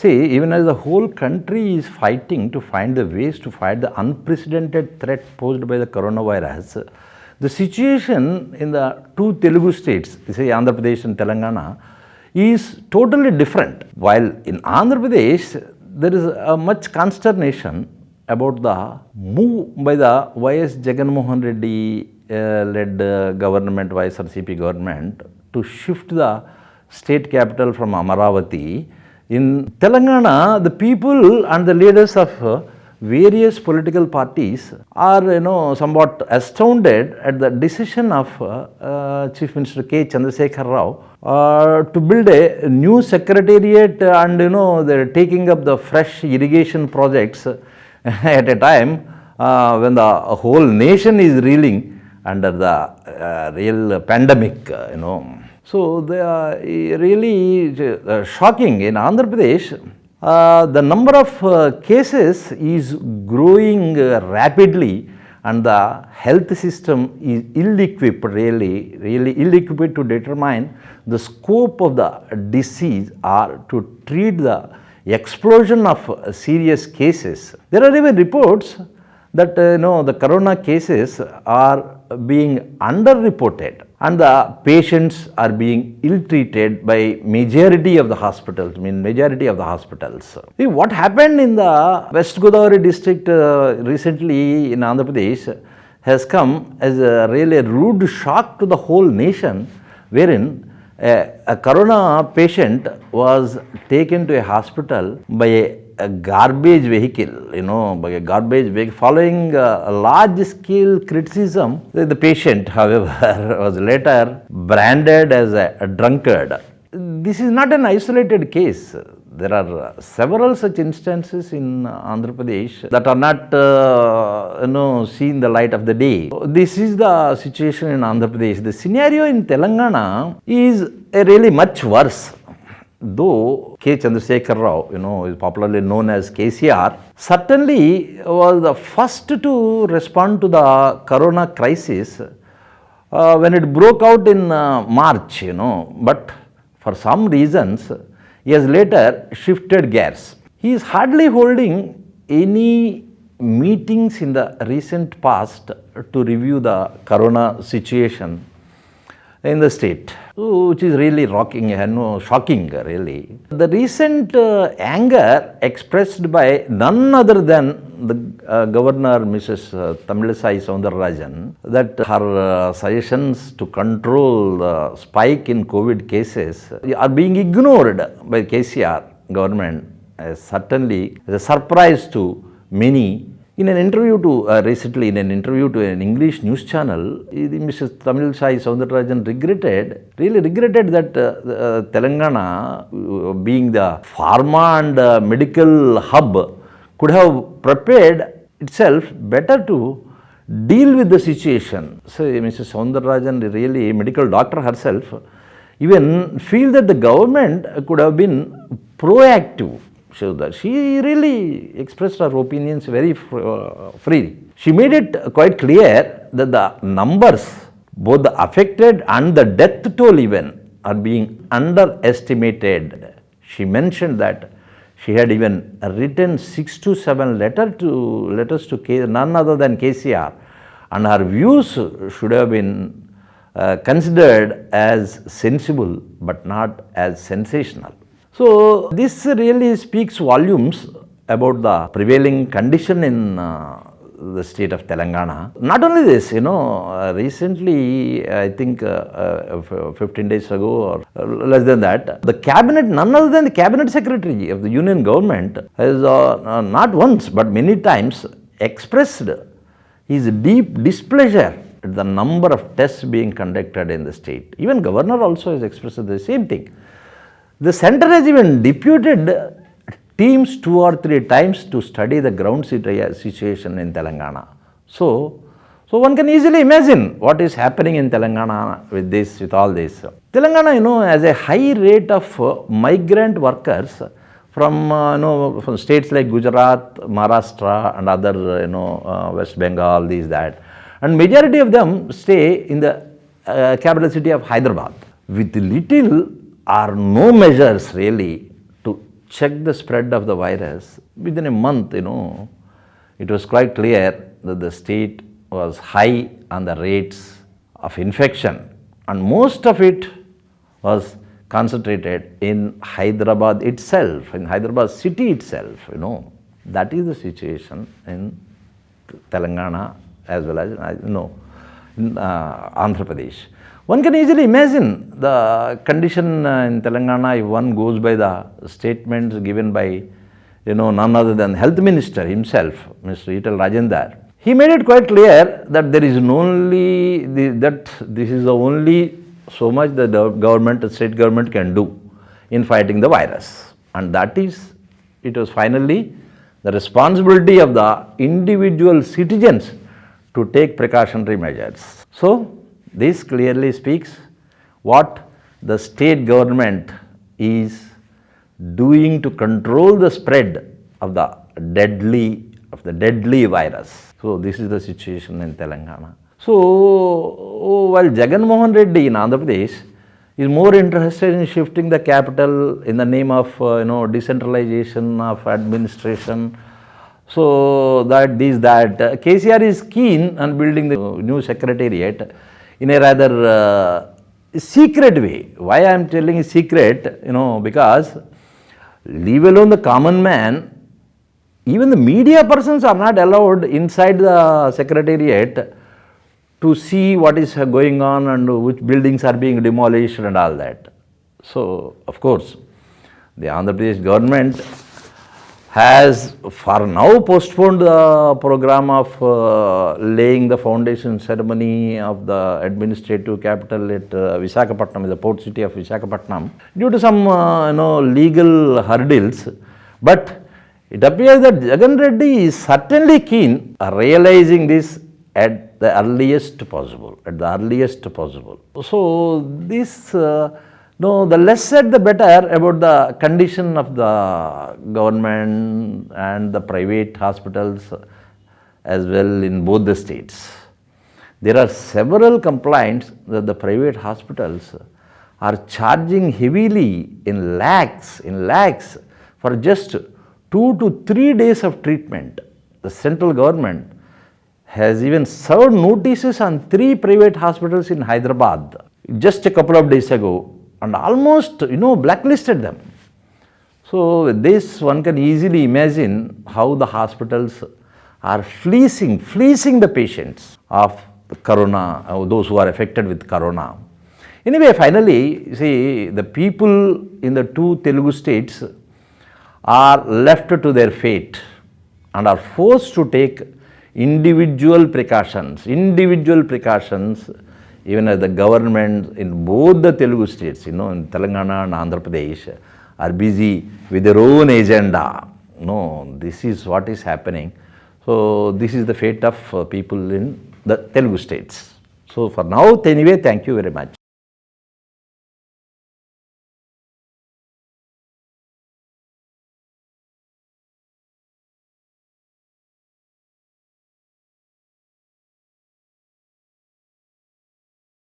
See, even as the whole country is fighting to find the ways to fight the unprecedented threat posed by the coronavirus, the situation in the two Telugu states, say Andhra Pradesh and Telangana, is totally different. While in Andhra Pradesh, there is a much consternation about the move by the YS Jagannamohan Reddy led government, YSRCP government, to shift the state capital from Amaravati. In Telangana, the people and the leaders of various political parties are, somewhat astounded at the decision of Chief Minister K. Chandrasekhar Rao to build a new secretariat, and they're taking up the fresh irrigation projects at a time when the whole nation is reeling under the real pandemic. So they are really shocking. In Andhra Pradesh, the number of cases is growing rapidly, and the health system is ill-equipped, really ill-equipped to determine the scope of the disease or to treat the explosion of serious cases. There are even reports that the corona cases are being underreported, and the patients are being ill-treated by majority of the hospitals. See, what happened in the West Godavari district recently in Andhra Pradesh has come as a really rude shock to the whole nation, wherein a corona patient was taken to a hospital by a garbage vehicle, following a large-scale criticism. The patient, however, was later branded as a drunkard. This is not an isolated case. There are several such instances in Andhra Pradesh that are not, seen the light of the day. This is the situation in Andhra Pradesh. The scenario in Telangana is really much worse. Though K. Chandrasekhar Rao, is popularly known as KCR, certainly was the first to respond to the corona crisis when it broke out in March, but for some reasons, he has later shifted gears. He is hardly holding any meetings in the recent past to review the corona situation in the state, which is really shocking, really. The recent anger expressed by none other than the Governor, Mrs. Tamilisai Soundararajan, that her suggestions to control the spike in COVID cases are being ignored by KCR government, certainly is a surprise to many. In an interview to an English news channel, Mrs. Tamilisai Soundararajan really regretted that Telangana, being the pharma and medical hub, could have prepared itself better to deal with the situation. So Mrs. Soundararajan, really a medical doctor herself, even feel that the government could have been proactive. So that she really expressed her opinions very freely. She made it quite clear that the numbers, both the affected and the death toll even, are being underestimated. She mentioned that she had even written 6 to 7 letters to none other than KCR, and her views should have been considered as sensible but not as sensational. So this really speaks volumes about the prevailing condition in the state of Telangana. Not only this, recently, I think 15 days ago or less than that, the cabinet, none other than the cabinet secretary of the union government, has not once but many times expressed his deep displeasure at the number of tests being conducted in the state. Even governor also has expressed the same thing. The center has even deputed teams 2 or 3 times to study the ground situation in Telangana. So one can easily imagine what is happening in Telangana with all this. Telangana, has a high rate of migrant workers from states like Gujarat, Maharashtra, and other, West Bengal, that. And majority of them stay in the capital city of Hyderabad with little or no measures really to check the spread of the virus, within a month, it was quite clear that the state was high on the rates of infection, and most of it was concentrated in Hyderabad itself, in Hyderabad city itself, That is the situation in Telangana as well as, in Andhra Pradesh. One can easily imagine the condition in Telangana if one goes by the statements given by, none other than Health Minister himself, Mr. Ital Rajendar. He made it quite clear that there is this is the only so much the government, the state government can do in fighting the virus. And that is, it was finally the responsibility of the individual citizens to take precautionary measures. So, this clearly speaks what the state government is doing to control the spread of the deadly virus. So, this is the situation in Telangana. So, while Jagan Mohan Reddy in Andhra Pradesh is more interested in shifting the capital in the name of decentralization of administration, so KCR is keen on building the new secretariat in a rather secret way. Why I am telling is secret, because leave alone the common man, even the media persons are not allowed inside the secretariat to see what is going on and which buildings are being demolished and all that. So, of course, the Andhra Pradesh government has for now postponed the program of laying the foundation ceremony of the administrative capital at Visakhapatnam, the port city of Visakhapatnam, due to some legal hurdles. But it appears that Jagan Reddy is certainly keen realizing this at the earliest possible, So, this, the less said the better about the condition of the government and the private hospitals as well in both the states. There are several complaints that the private hospitals are charging heavily in lakhs for just 2 to 3 days of treatment. The central government has even served notices on 3 private hospitals in Hyderabad just a couple of days ago and almost, blacklisted them. So, this one can easily imagine how the hospitals are fleecing the patients of corona, those who are affected with corona. Anyway, finally, see, the people in the 2 Telugu states are left to their fate and are forced to take individual precautions, even as the government in both the Telugu states, in Telangana and Andhra Pradesh, are busy with their own agenda. This is what is happening. So, this is the fate of people in the Telugu states. So, for now, anyway, thank you very much.